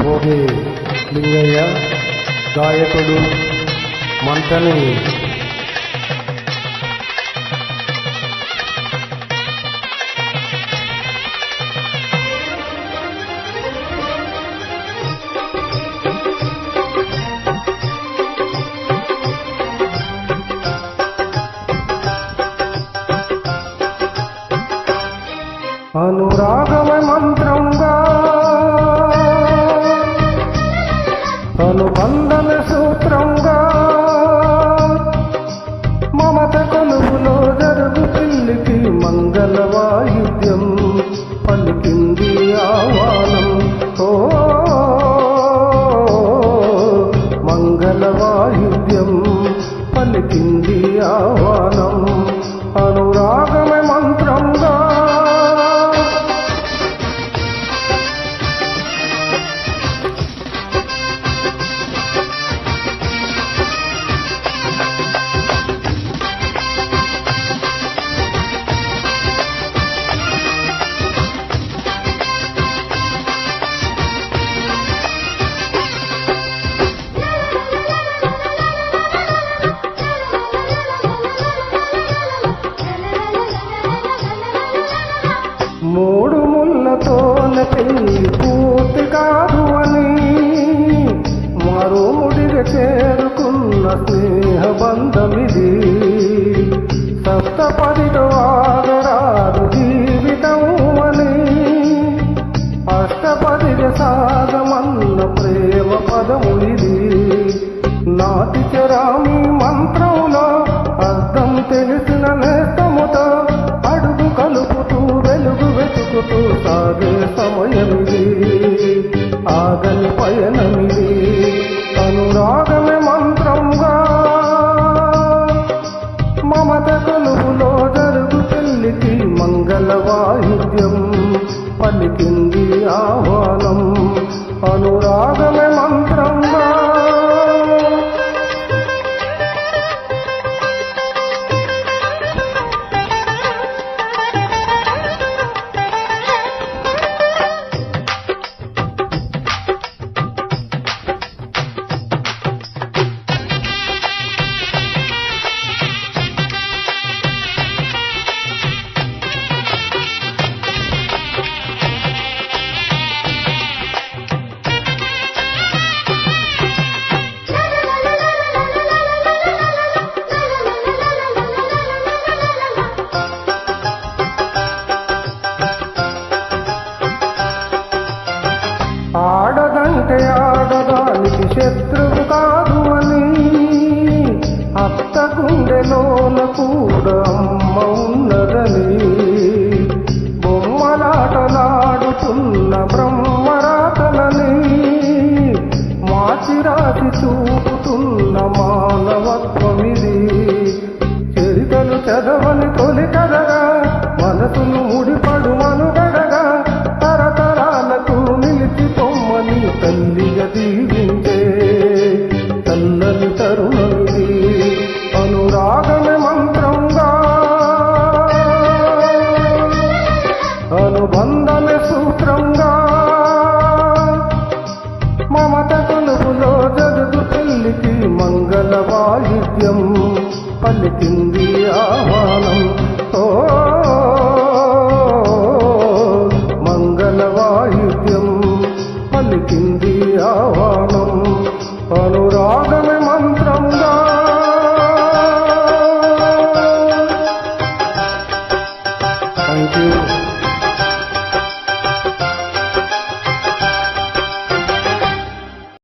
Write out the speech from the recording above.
భోగి లింగయ్య గాయకుడు మంటని అనురాగమ మంత్రంగా అనుబంధన సూత్రంగా మమత కొలువులో జరుగు పిల్లికి మంగళ వాయిద్యం పలికింది ఆహ్వానం. ఓ మంగళ వాయిద్యం పలికింది ఆహ్వానం. అనురాగమ మంత్రంగా మూడు ముళ్ళతోనే పెళ్లి పూర్తి కాదు అని మరో ముడిగా చేరుకున్న స్నేహ బంధమిది. సప్తపదిలో ఆగరాదు జీవితం అని అష్టపదిగా సాగమన్న ప్రేమ పదములిది. నాటి చరామి మంత్రంలో అర్థం తెలిసిన నేస్తముతో అడుగు కలుపుతూ వెలుగు వెతుకుతూ సాగే సమయమిది. ఆగని పయనమిది. అనురాగమే మంత్రంగా మమత కొలువులో జరుగు పెళ్లికి మంగళ వాయిద్యం పలికింది ఆహ్వానం. అనురాగమే మంత్రంగా ఆడదంటే ఆడదానికి శత్రువు కాదు అని అత్త గుండెలోన కూడా అమ్మ ఉన్నదని బొమ్మలాటలాడుతున్న బ్రహ్మరాతలని మార్చిరాసి చూపుతున్న మానవత్వమిది. చరితలు చదవని తొలి కథగా మనసును ముడిపడు మనుగడగా తరతరాలకు నిలిచిపోమ్మని తల్లిగా దీవించే తల్లని తరుణమిది. అనురాగమే మంత్రంగా అనుబంధమే సూత్రంగా మమత కొలువులో జరుగు పెళ్లికి మంగళ వాయిద్యం పలికింది ఆహ్వానం. ఓ మంగళ వాయిద్యం పలికింది ఆహ్వానం.